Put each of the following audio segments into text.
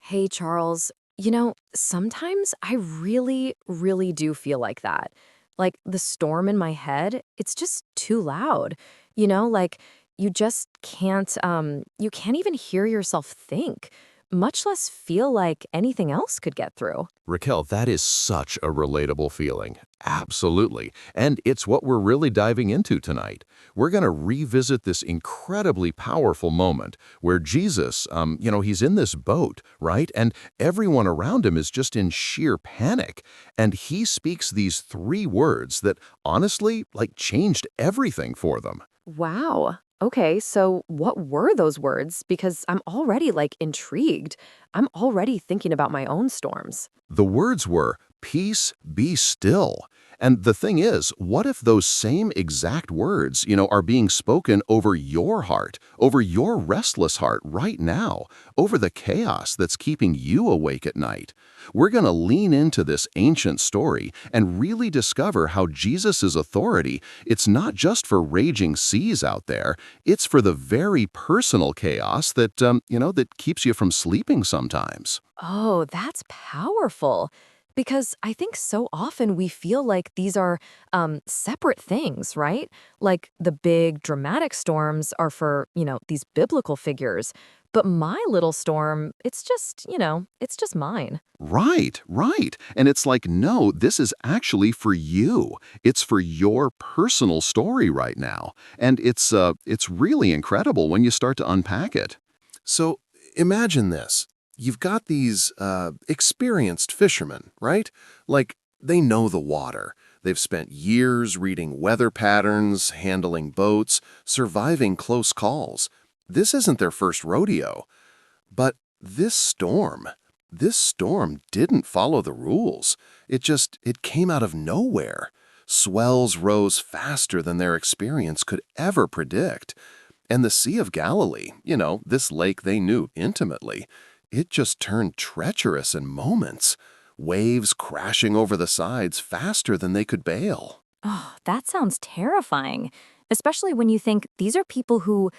Hey, Charles. Sometimes I really, really do feel like that. Like the storm in my head, it's just too loud. Like you just you can't even hear yourself think, much less feel like anything else could get through. Raquel, that is such a relatable feeling. Absolutely. And it's what we're really diving into tonight. We're going to revisit this incredibly powerful moment where Jesus, he's in this boat, right? And everyone around him is just in sheer panic. And he speaks these three words that honestly, changed everything for them. Wow. Okay, so what were those words? Because I'm already intrigued. I'm already thinking about my own storms. The words were, "Peace, be still." And the thing is, what if those same exact words, are being spoken over your heart, over your restless heart right now, over the chaos that's keeping you awake at night? We're going to lean into this ancient story and really discover how Jesus' authority, it's not just for raging seas out there, it's for the very personal chaos that keeps you from sleeping sometimes. Oh, that's powerful. Because I think so often we feel like these are separate things, right? Like the big dramatic storms are for, these biblical figures. But my little storm, it's just mine. Right, right. And it's like, no, this is actually for you. It's for your personal story right now. And it's really incredible when you start to unpack it. So imagine this. You've got these experienced fishermen, right? Like they know the water. They've spent years reading weather patterns, handling boats, surviving close calls. This isn't their first rodeo. But this storm didn't follow the rules. It came out of nowhere. Swells rose faster than their experience could ever predict. And the Sea of Galilee, this lake they knew intimately, it just turned treacherous in moments, waves crashing over the sides faster than they could bail. Oh, that sounds terrifying, especially when you think these are people who,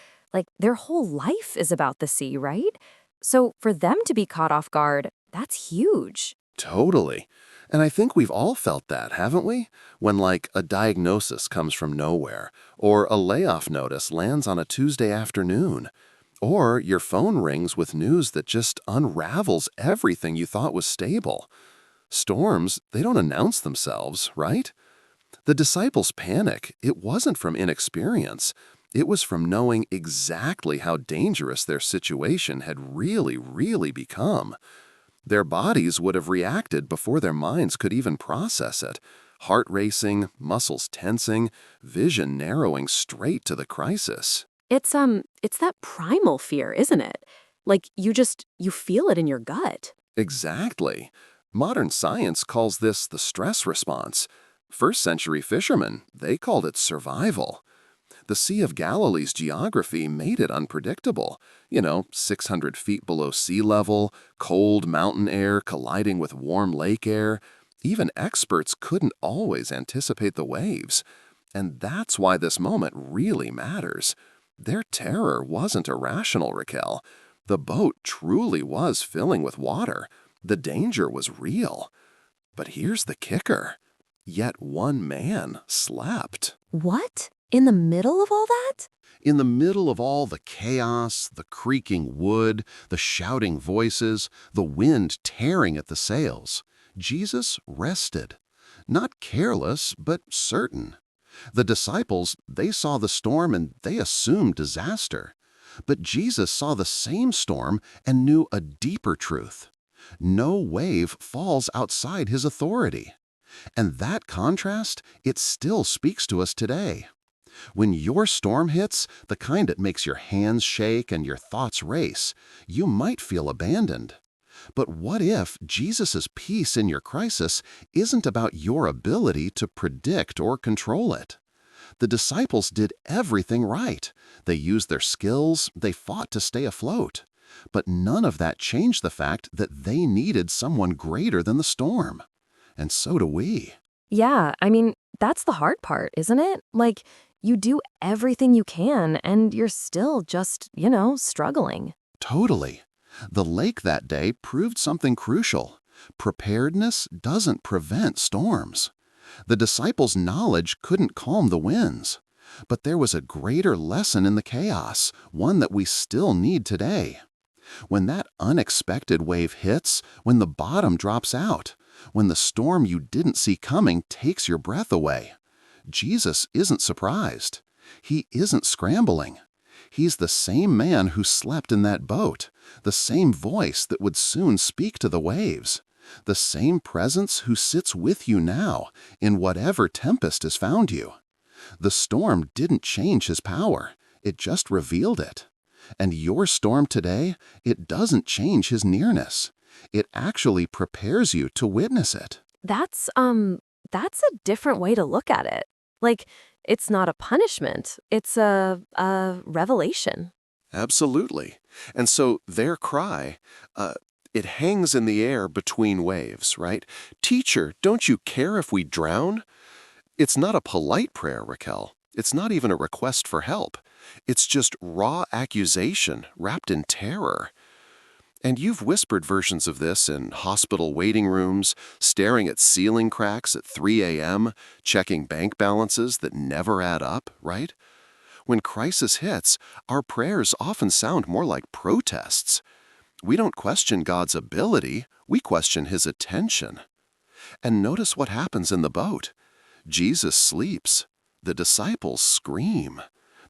their whole life is about the sea, right? So for them to be caught off guard, that's huge. Totally. And I think we've all felt that, haven't we? When, a diagnosis comes from nowhere, or a layoff notice lands on a Tuesday afternoon, or your phone rings with news that just unravels everything you thought was stable. Storms, they don't announce themselves, right? The disciples' panic, it wasn't from inexperience. It was from knowing exactly how dangerous their situation had really, really become. Their bodies would have reacted before their minds could even process it. Heart racing, muscles tensing, vision narrowing straight to the crisis. It's that primal fear, isn't it? Like you feel it in your gut. Exactly. Modern science calls this the stress response. First century fishermen, they called it survival. The Sea of Galilee's geography made it unpredictable. 600 feet below sea level, cold mountain air colliding with warm lake air. Even experts couldn't always anticipate the waves. And that's why this moment really matters. Their terror wasn't irrational, Raquel. The boat truly was filling with water. The danger was real. But here's the kicker. Yet one man slept. What? In the middle of all that? In the middle of all the chaos, the creaking wood, the shouting voices, the wind tearing at the sails, Jesus rested. Not careless, but certain. The disciples, they saw the storm and they assumed disaster. But Jesus saw the same storm and knew a deeper truth. No wave falls outside his authority. And that contrast, it still speaks to us today. When your storm hits, the kind that makes your hands shake and your thoughts race, you might feel abandoned. But what if Jesus' peace in your crisis isn't about your ability to predict or control it? The disciples did everything right. They used their skills, they fought to stay afloat. But none of that changed the fact that they needed someone greater than the storm. And so do we. Yeah, I mean, that's the hard part, isn't it? Like, you do everything you can and you're still just, struggling. Totally. The lake that day proved something crucial. Preparedness doesn't prevent storms. The disciples' knowledge couldn't calm the winds. But there was a greater lesson in the chaos, one that we still need today. When that unexpected wave hits, when the bottom drops out, when the storm you didn't see coming takes your breath away, Jesus isn't surprised. He isn't scrambling. He's the same man who slept in that boat, the same voice that would soon speak to the waves, the same presence who sits with you now in whatever tempest has found you. The storm didn't change his power, it just revealed it. And your storm today, it doesn't change his nearness. It actually prepares you to witness it. That's a different way to look at it. Like, it's not a punishment, it's a revelation. Absolutely. And so their cry, it hangs in the air between waves, right? Teacher, don't you care if we drown? It's not a polite prayer, Raquel. It's not even a request for help. It's just raw accusation wrapped in terror. And you've whispered versions of this in hospital waiting rooms, staring at ceiling cracks at 3 a.m., checking bank balances that never add up, right? When crisis hits, our prayers often sound more like protests. We don't question God's ability, we question his attention. And notice what happens in the boat. Jesus sleeps. The disciples scream.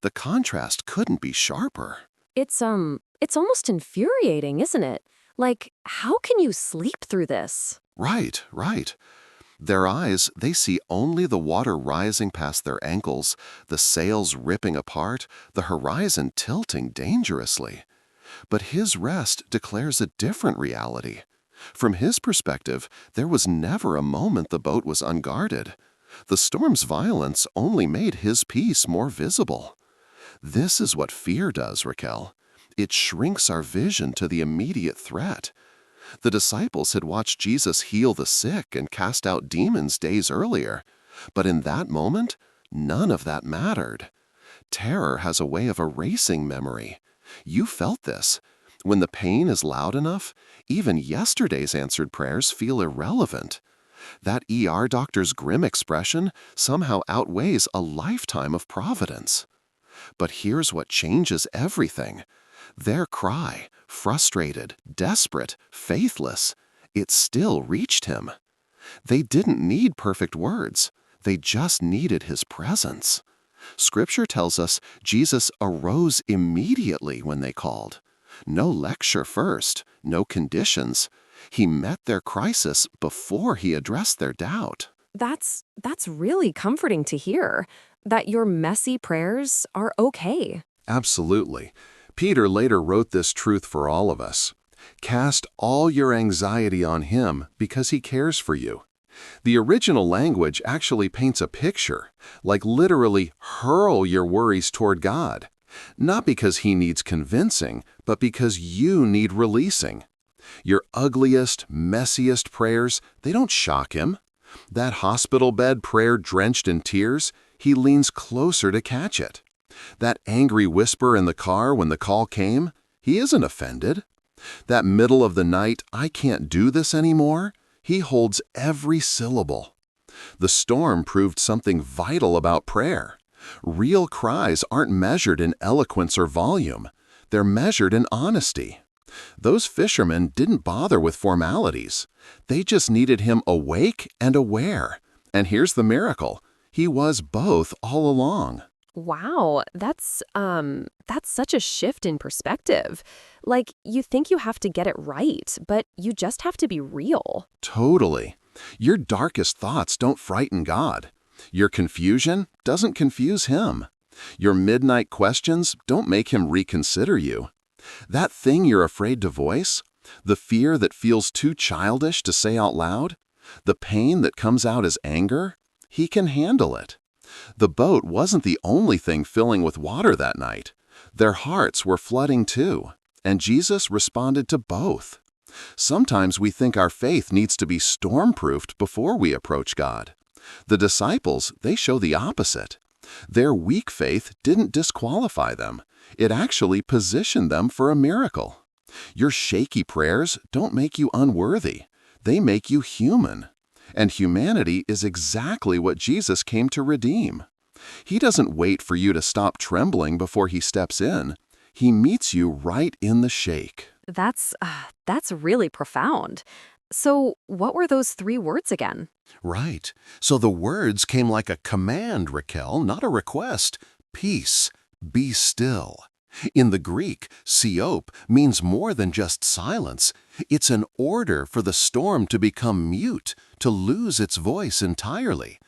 The contrast couldn't be sharper. It's almost infuriating, isn't it? Like, how can you sleep through this? Right, right. Their eyes, they see only the water rising past their ankles, the sails ripping apart, the horizon tilting dangerously. But his rest declares a different reality. From his perspective, there was never a moment the boat was unguarded. The storm's violence only made his peace more visible. This is what fear does, Raquel. It shrinks our vision to the immediate threat. The disciples had watched Jesus heal the sick and cast out demons days earlier, but in that moment, none of that mattered. Terror has a way of erasing memory. You felt this. When the pain is loud enough, even yesterday's answered prayers feel irrelevant. That ER doctor's grim expression somehow outweighs a lifetime of providence. But here's what changes everything. Their cry, frustrated, desperate, faithless, it still reached him. They didn't need perfect words. They just needed his presence. Scripture tells us Jesus arose immediately when they called. No lecture first, no conditions. He met their crisis before he addressed their doubt. That's really comforting to hear, that your messy prayers are okay. Absolutely. Peter later wrote this truth for all of us. Cast all your anxiety on him because he cares for you. The original language actually paints a picture, like literally hurl your worries toward God. Not because he needs convincing, but because you need releasing. Your ugliest, messiest prayers, they don't shock him. That hospital bed prayer drenched in tears, he leans closer to catch it. That angry whisper in the car when the call came, he isn't offended. That middle of the night, I can't do this anymore, he holds every syllable. The storm proved something vital about prayer. Real cries aren't measured in eloquence or volume. They're measured in honesty. Those fishermen didn't bother with formalities. They just needed him awake and aware. And here's the miracle. He was both all along. Wow, that's such a shift in perspective. Like, you think you have to get it right, but you just have to be real. Totally. Your darkest thoughts don't frighten God. Your confusion doesn't confuse him. Your midnight questions don't make him reconsider you. That thing you're afraid to voice, the fear that feels too childish to say out loud, the pain that comes out as anger, he can handle it. The boat wasn't the only thing filling with water that night. Their hearts were flooding too, and Jesus responded to both. Sometimes we think our faith needs to be storm-proofed before we approach God. The disciples, they show the opposite. Their weak faith didn't disqualify them. It actually positioned them for a miracle. Your shaky prayers don't make you unworthy. They make you human. And humanity is exactly what Jesus came to redeem. He doesn't wait for you to stop trembling before he steps in. He meets you right in the shake. That's really profound. So, what were those 3 words again? Right. So the words came like a command, Raquel, not a request. Peace. Be still. In the Greek, siop means more than just silence. It's an order for the storm to become mute, to lose its voice entirely.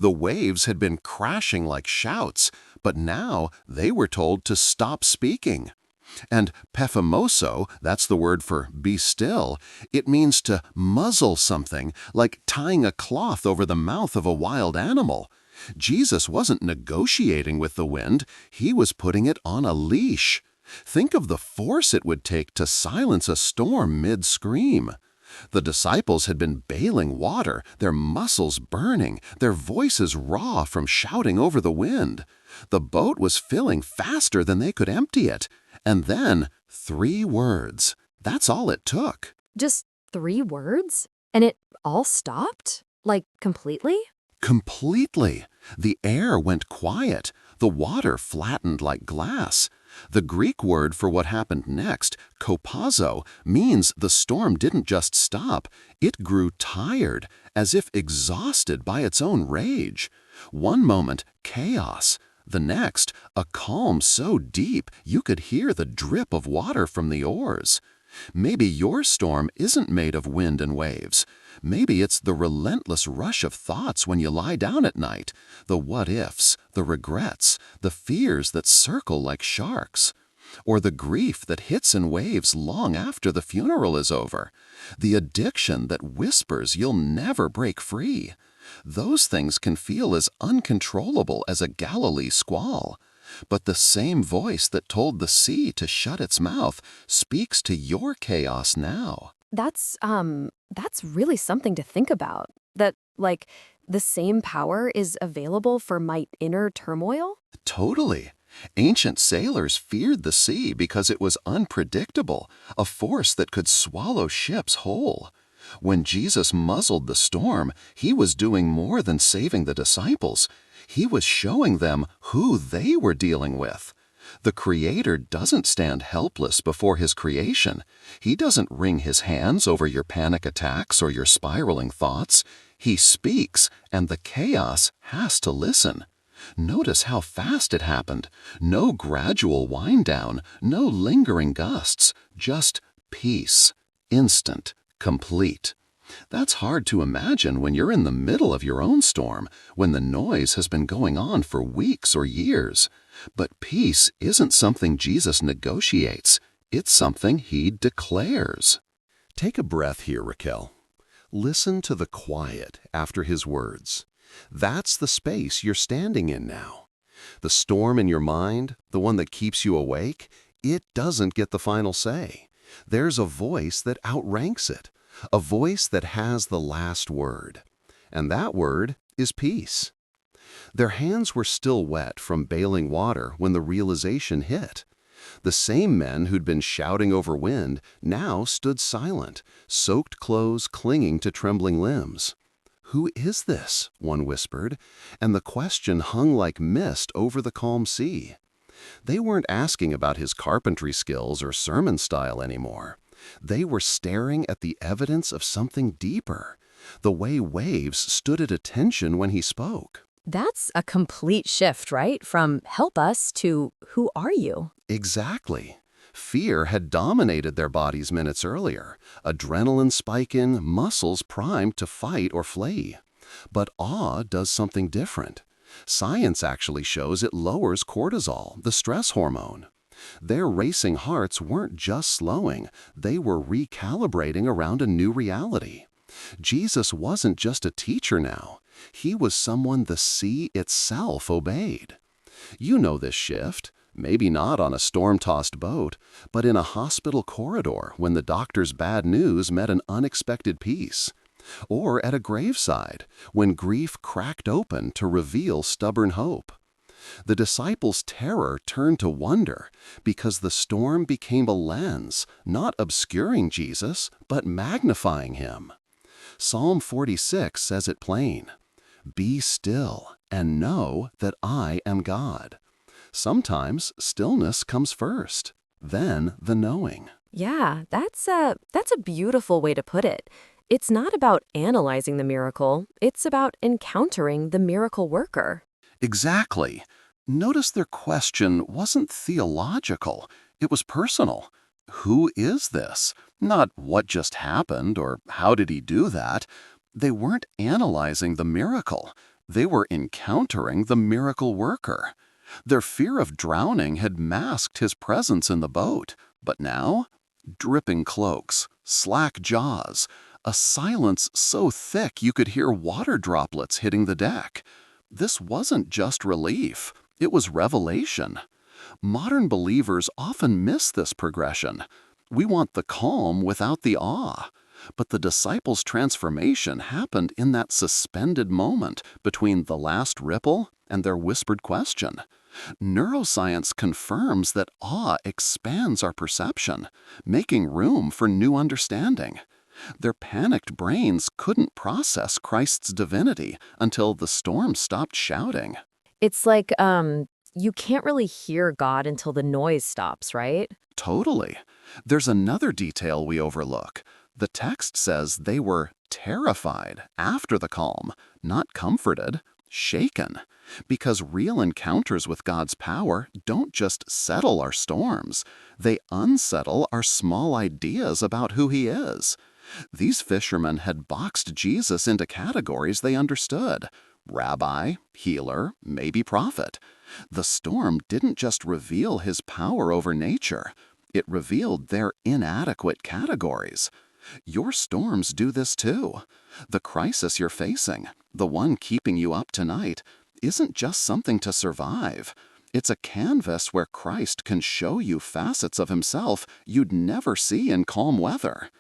The waves had been crashing like shouts, but now they were told to stop speaking. And pefimoso, that's the word for be still, it means to muzzle something, like tying a cloth over the mouth of a wild animal. Jesus wasn't negotiating with the wind, he was putting it on a leash. Think of the force it would take to silence a storm mid-scream. The disciples had been bailing water, their muscles burning, their voices raw from shouting over the wind. The boat was filling faster than they could empty it. And then 3 words. That's all it took. Just 3 words? And it all stopped? Like, completely? Completely. The air went quiet. The water flattened like glass. The Greek word for what happened next, kopazo, means the storm didn't just stop. It grew tired, as if exhausted by its own rage. One moment, chaos. The next, a calm so deep you could hear the drip of water from the oars. Maybe your storm isn't made of wind and waves. Maybe it's the relentless rush of thoughts when you lie down at night, the what-ifs, the regrets, the fears that circle like sharks. Or the grief that hits in waves long after the funeral is over. The addiction that whispers you'll never break free. Those things can feel as uncontrollable as a Galilee squall. But the same voice that told the sea to shut its mouth speaks to your chaos now. That's really something to think about. That, like, the same power is available for my inner turmoil? Totally. Ancient sailors feared the sea because it was unpredictable, a force that could swallow ships whole. When Jesus muzzled the storm, he was doing more than saving the disciples. He was showing them who they were dealing with. The Creator doesn't stand helpless before his creation. He doesn't wring his hands over your panic attacks or your spiraling thoughts. He speaks, and the chaos has to listen. Notice how fast it happened. No gradual wind down, no lingering gusts, just peace. Instant. Complete. That's hard to imagine when you're in the middle of your own storm, when the noise has been going on for weeks or years. But peace isn't something Jesus negotiates. It's something he declares. Take a breath here, Raquel. Listen to the quiet after his words. That's the space you're standing in now. The storm in your mind, the one that keeps you awake, it doesn't get the final say. There's a voice that outranks it, a voice that has the last word. And that word is peace. Their hands were still wet from bailing water when the realization hit. The same men who'd been shouting over wind now stood silent, soaked clothes clinging to trembling limbs. "Who is this?" one whispered, and the question hung like mist over the calm sea. They weren't asking about his carpentry skills or sermon style anymore. They were staring at the evidence of something deeper, the way waves stood at attention when he spoke. That's a complete shift, right? From help us to who are you? Exactly. Fear had dominated their bodies minutes earlier, adrenaline spiking, muscles primed to fight or flee. But awe does something different. Science actually shows it lowers cortisol, the stress hormone. Their racing hearts weren't just slowing, they were recalibrating around a new reality. Jesus wasn't just a teacher now. He was someone the sea itself obeyed. You know this shift. Maybe not on a storm-tossed boat, but in a hospital corridor when the doctor's bad news met an unexpected peace. Or at a graveside, when grief cracked open to reveal stubborn hope. The disciples' terror turned to wonder because the storm became a lens, not obscuring Jesus, but magnifying him. Psalm 46 says it plain, "Be still and know that I am God." Sometimes stillness comes first, then the knowing. Yeah, that's a beautiful way to put it. It's not about analyzing the miracle, it's about encountering the miracle worker. Exactly. Notice their question wasn't theological, it was personal. Who is this? Not what just happened or how did he do that. They weren't analyzing the miracle. They were encountering the miracle worker. Their fear of drowning had masked his presence in the boat, but now, dripping cloaks, slack jaws, a silence so thick you could hear water droplets hitting the deck. This wasn't just relief, it was revelation. Modern believers often miss this progression. We want the calm without the awe. But the disciples' transformation happened in that suspended moment between the last ripple and their whispered question. Neuroscience confirms that awe expands our perception, making room for new understanding. Their panicked brains couldn't process Christ's divinity until the storm stopped shouting. It's like, you can't really hear God until the noise stops, right? Totally. There's another detail we overlook. The text says they were terrified after the calm, not comforted, shaken. Because real encounters with God's power don't just settle our storms, they unsettle our small ideas about who He is. These fishermen had boxed Jesus into categories they understood: rabbi, healer, maybe prophet. The storm didn't just reveal His power over nature, it revealed their inadequate categories. Your storms do this too. The crisis you're facing, the one keeping you up tonight, isn't just something to survive. It's a canvas where Christ can show you facets of Himself you'd never see in calm weather.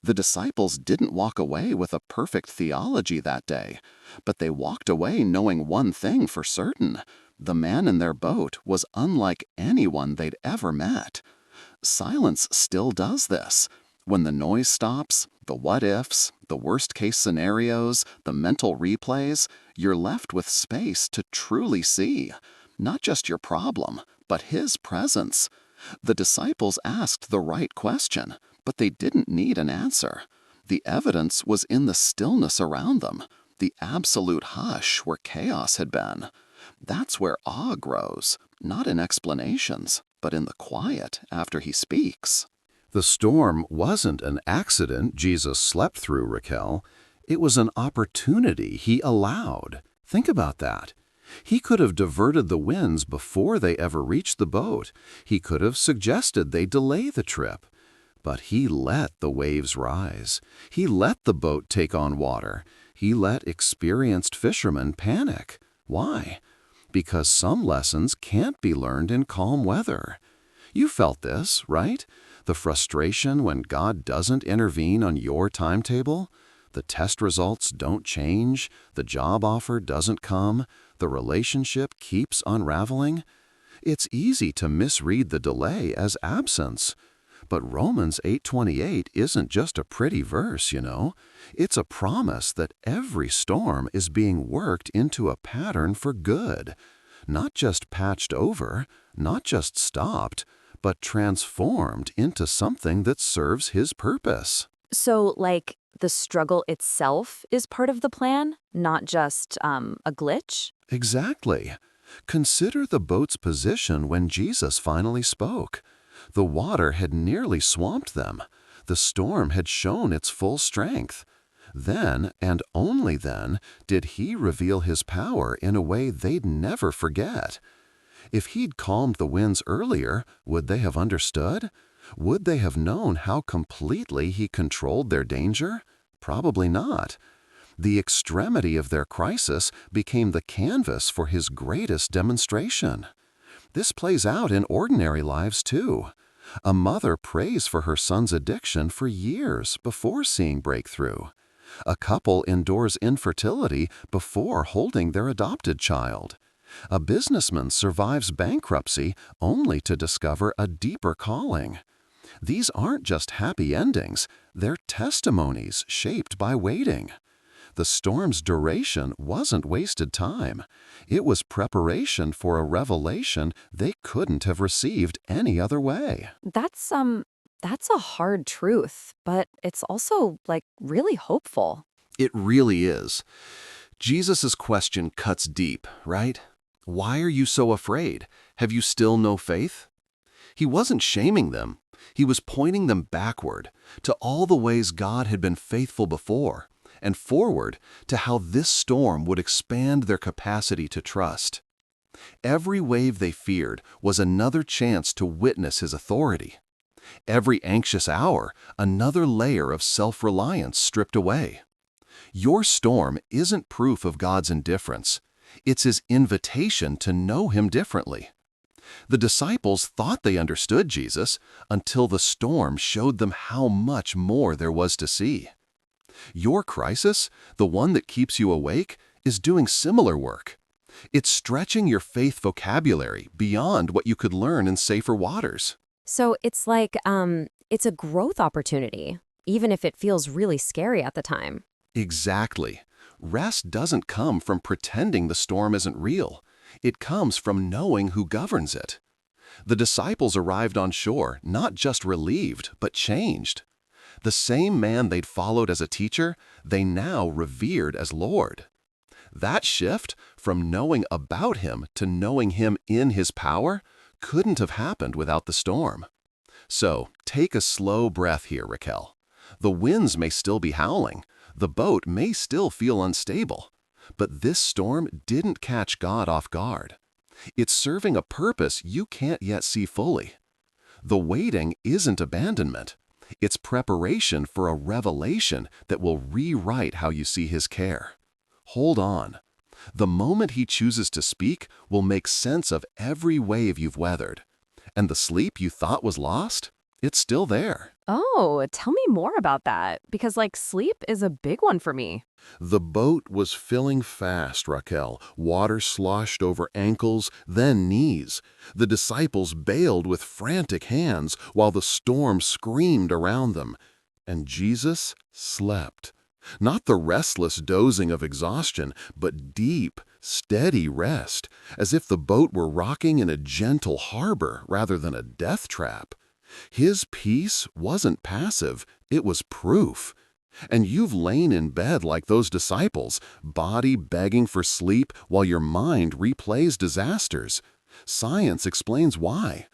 The disciples didn't walk away with a perfect theology that day, but they walked away knowing one thing for certain: the man in their boat was unlike anyone they'd ever met. Silence still does this. When the noise stops, the what-ifs, the worst-case scenarios, the mental replays, you're left with space to truly see, not just your problem, but His presence. The disciples asked the right question, but they didn't need an answer. The evidence was in the stillness around them, the absolute hush where chaos had been. That's where awe grows, not in explanations, but in the quiet after He speaks. The storm wasn't an accident Jesus slept through, Raquel. It was an opportunity He allowed. Think about that. He could have diverted the winds before they ever reached the boat. He could have suggested they delay the trip. But He let the waves rise. He let the boat take on water. He let experienced fishermen panic. Why? Because some lessons can't be learned in calm weather. You felt this, right? The frustration when God doesn't intervene on your timetable, the test results don't change, the job offer doesn't come, the relationship keeps unraveling. It's easy to misread the delay as absence. But Romans 8:28 isn't just a pretty verse, you know. It's a promise that every storm is being worked into a pattern for good. Not just patched over, not just stopped, but transformed into something that serves His purpose. So, like, the struggle itself is part of the plan, not just a glitch? Exactly. Consider the boat's position when Jesus finally spoke. The water had nearly swamped them. The storm had shown its full strength. Then, and only then, did He reveal His power in a way they'd never forget. If He'd calmed the winds earlier, would they have understood? Would they have known how completely He controlled their danger? Probably not. The extremity of their crisis became the canvas for His greatest demonstration. This plays out in ordinary lives too. A mother prays for her son's addiction for years before seeing breakthrough. A couple endures infertility before holding their adopted child. A businessman survives bankruptcy only to discover a deeper calling. These aren't just happy endings, they're testimonies shaped by waiting. The storm's duration wasn't wasted time. It was preparation for a revelation they couldn't have received any other way. That's a hard truth, but it's also like really hopeful. It really is. Jesus' question cuts deep, right? Why are you so afraid? Have you still no faith? He wasn't shaming them. He was pointing them backward to all the ways God had been faithful before, and forward to how this storm would expand their capacity to trust. Every wave they feared was another chance to witness His authority. Every anxious hour, another layer of self-reliance stripped away. Your storm isn't proof of God's indifference. It's His invitation to know Him differently. The disciples thought they understood Jesus until the storm showed them how much more there was to see. Your crisis, the one that keeps you awake, is doing similar work. It's stretching your faith vocabulary beyond what you could learn in safer waters. So it's like, it's a growth opportunity, even if it feels really scary at the time. Exactly. Rest doesn't come from pretending the storm isn't real. It comes from knowing who governs it. The disciples arrived on shore not just relieved, but changed. The same man they'd followed as a teacher, they now revered as Lord. That shift from knowing about Him to knowing Him in His power couldn't have happened without the storm. So, take a slow breath here, Raquel. The winds may still be howling. The boat may still feel unstable. But this storm didn't catch God off guard. It's serving a purpose you can't yet see fully. The waiting isn't abandonment. It's preparation for a revelation that will rewrite how you see His care. Hold on. The moment He chooses to speak will make sense of every wave you've weathered. And the sleep you thought was lost? It's still there. Oh, tell me more about that, because sleep is a big one for me. The boat was filling fast, Raquel. Water sloshed over ankles, then knees. The disciples bailed with frantic hands while the storm screamed around them. And Jesus slept. Not the restless dozing of exhaustion, but deep, steady rest, as if the boat were rocking in a gentle harbor rather than a death trap. His peace wasn't passive, it was proof. And you've lain in bed like those disciples, body begging for sleep while your mind replays disasters. Science explains why.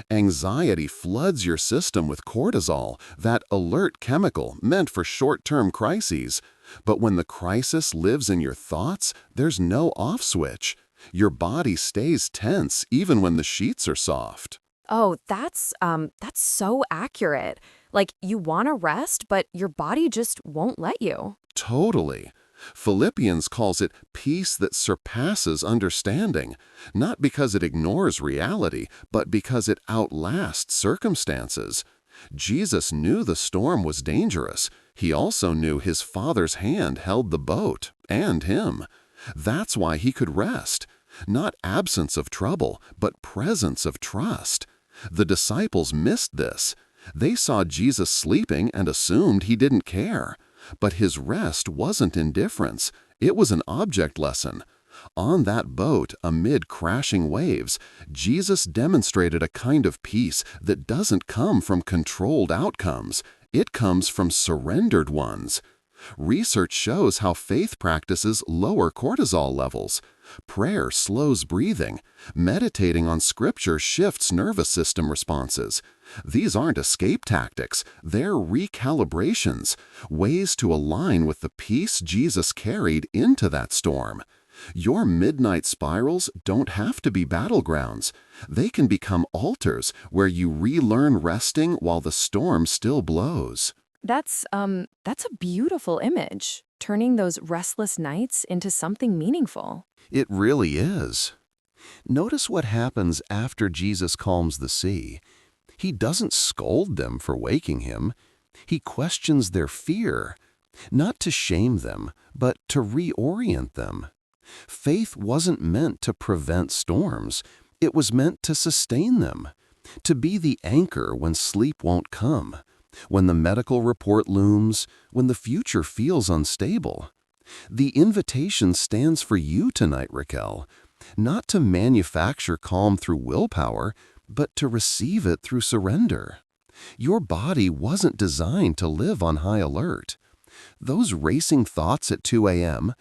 Anxiety floods your system with cortisol, that alert chemical meant for short-term crises. But when the crisis lives in your thoughts, there's no off switch. Your body stays tense even when the sheets are soft. Oh, that's so accurate. Like, you want to rest, but your body just won't let you. Totally. Philippians calls it peace that surpasses understanding, not because it ignores reality, but because it outlasts circumstances. Jesus knew the storm was dangerous. He also knew His Father's hand held the boat, and Him. That's why He could rest. Not absence of trouble, but presence of trust. The disciples missed this. They saw Jesus sleeping and assumed He didn't care. But His rest wasn't indifference. It was an object lesson. On that boat, amid crashing waves, Jesus demonstrated a kind of peace that doesn't come from controlled outcomes. It comes from surrendered ones. Research shows how faith practices lower cortisol levels. Prayer slows breathing. Meditating on Scripture shifts nervous system responses. These aren't escape tactics. They're recalibrations, ways to align with the peace Jesus carried into that storm. Your midnight spirals don't have to be battlegrounds. They can become altars where you relearn resting while the storm still blows. That's a beautiful image, turning those restless nights into something meaningful. It really is. Notice what happens after Jesus calms the sea. He doesn't scold them for waking Him. He questions their fear, not to shame them, but to reorient them. Faith wasn't meant to prevent storms. It was meant to sustain them, to be the anchor when sleep won't come, when the medical report looms, when the future feels unstable. The invitation stands for you tonight, Raquel, not to manufacture calm through willpower, but to receive it through surrender. Your body wasn't designed to live on high alert. Those racing thoughts at 2 a.m.,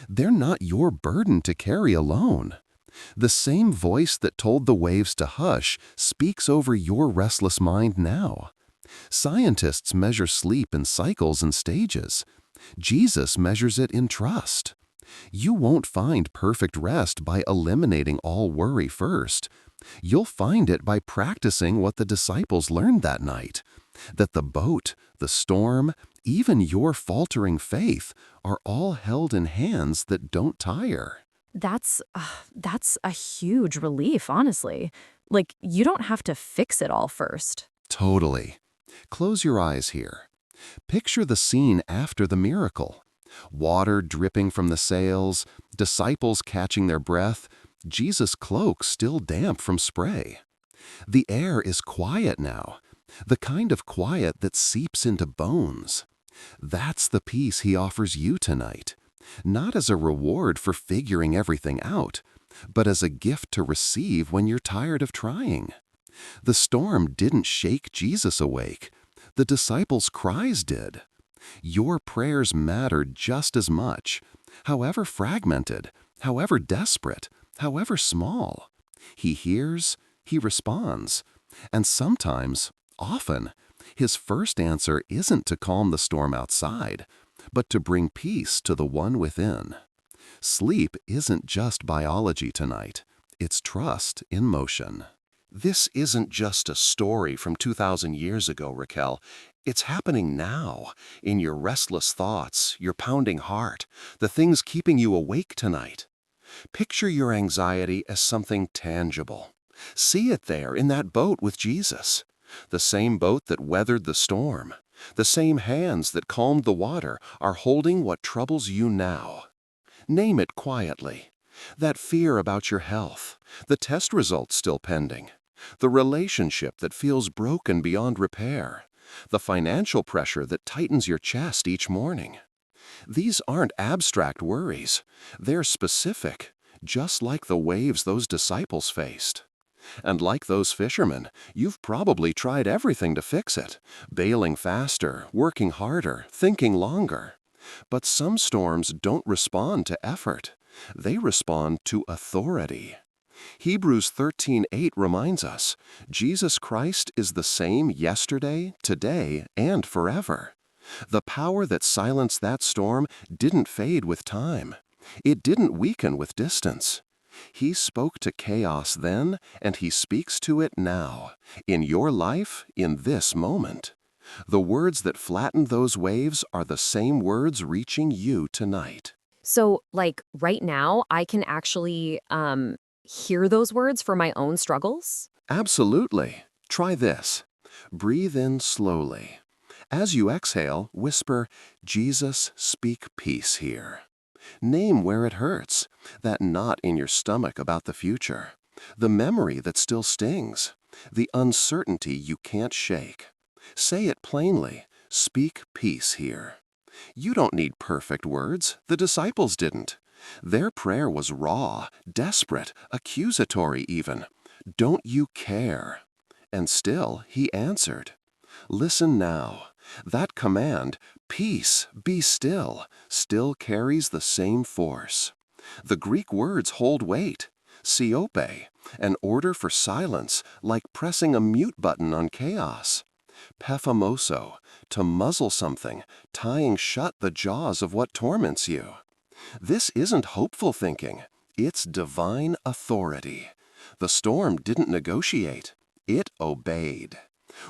they're not your burden to carry alone. The same voice that told the waves to hush speaks over your restless mind now. Scientists measure sleep in cycles and stages. Jesus measures it in trust. You won't find perfect rest by eliminating all worry first. You'll find it by practicing what the disciples learned that night, that the boat, the storm, even your faltering faith are all held in hands that don't tire. That's a huge relief, honestly. Like, you don't have to fix it all first. Totally. Close your eyes here. Picture the scene after the miracle. Water dripping from the sails, disciples catching their breath, Jesus' cloak still damp from spray. The air is quiet now, the kind of quiet that seeps into bones. That's the peace he offers you tonight, not as a reward for figuring everything out, but as a gift to receive when you're tired of trying. The storm didn't shake Jesus awake. The disciples' cries did. Your prayers mattered just as much, however fragmented, however desperate, however small. He hears, he responds, and sometimes, often, his first answer isn't to calm the storm outside, but to bring peace to the one within. Sleep isn't just biology tonight. It's trust in motion. This isn't just a story from 2,000 years ago, Raquel. It's happening now, in your restless thoughts, your pounding heart, the things keeping you awake tonight. Picture your anxiety as something tangible. See it there in that boat with Jesus. The same boat that weathered the storm. The same hands that calmed the water are holding what troubles you now. Name it quietly. That fear about your health, the test results still pending, the relationship that feels broken beyond repair, the financial pressure that tightens your chest each morning. These aren't abstract worries. They're specific, just like the waves those disciples faced. And like those fishermen, you've probably tried everything to fix it, bailing faster, working harder, thinking longer. But some storms don't respond to effort. They respond to authority. Hebrews 13:8 reminds us, Jesus Christ is the same yesterday, today, and forever. The power that silenced that storm didn't fade with time. It didn't weaken with distance. He spoke to chaos then, and he speaks to it now, in your life, in this moment. The words that flattened those waves are the same words reaching you tonight. So, like, right now, I can actually hear those words for my own struggles? Absolutely. Try this. Breathe in slowly. As you exhale, whisper, Jesus, speak peace here. Name where it hurts, that knot in your stomach about the future, the memory that still stings, the uncertainty you can't shake. Say it plainly, speak peace here. You don't need perfect words, the disciples didn't. Their prayer was raw, desperate, accusatory even. Don't you care? And still he answered. Listen now. That command, peace, be still carries the same force. The Greek words hold weight. Siope, an order for silence, like pressing a mute button on chaos. Pephamoso, to muzzle something, tying shut the jaws of what torments you. This isn't hopeful thinking. It's divine authority. The storm didn't negotiate. It obeyed.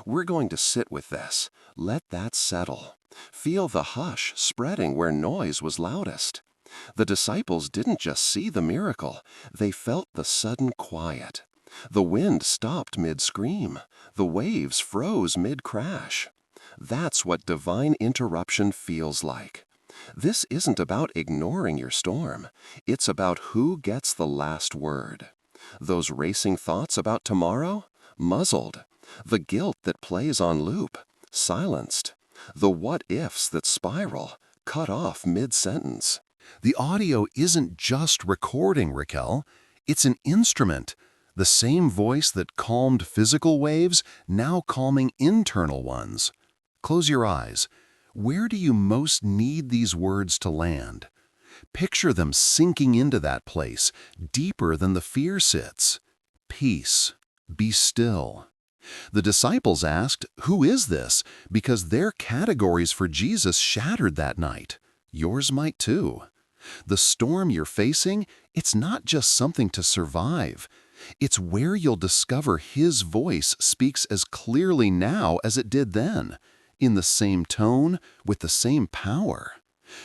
We're going to sit with this. Let that settle. Feel the hush spreading where noise was loudest. The disciples didn't just see the miracle. They felt the sudden quiet. The wind stopped mid-scream. The waves froze mid-crash. That's what divine interruption feels like. This isn't about ignoring your storm. It's about who gets the last word. Those racing thoughts about tomorrow? Muzzled. The guilt that plays on loop? Silenced. The what-ifs that spiral? Cut off mid-sentence. The audio isn't just recording, Raquel. It's an instrument. The same voice that calmed physical waves, now calming internal ones. Close your eyes. Where do you most need these words to land? Picture them sinking into that place, deeper than the fear sits. Peace. Be still. The disciples asked, "Who is this?" because their categories for Jesus shattered that night. Yours might too. The storm you're facing, it's not just something to survive. It's where you'll discover His voice speaks as clearly now as it did then, in the same tone, with the same power.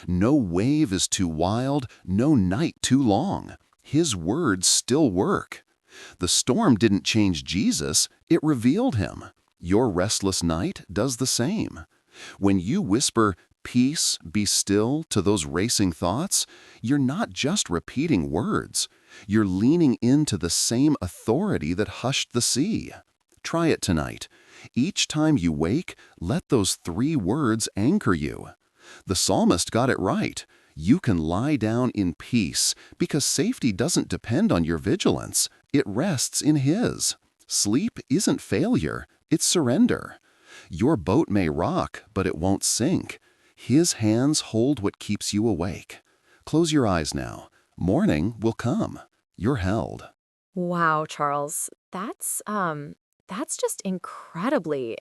No wave is too wild, no night too long. His words still work. The storm didn't change Jesus, it revealed Him. Your restless night does the same. When you whisper, "Peace, be still," to those racing thoughts, you're not just repeating words. You're leaning into the same authority that hushed the sea. Try it tonight. Each time you wake, let those 3 words anchor you. The psalmist got it right. You can lie down in peace because safety doesn't depend on your vigilance. It rests in His. Sleep isn't failure, it's surrender. Your boat may rock, but it won't sink. His hands hold what keeps you awake. Close your eyes now. Morning will come. You're held. Wow, Charles, that's just incredibly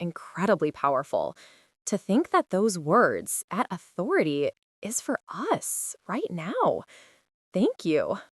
powerful. To think that those words, at authority, is for us right now. Thank you.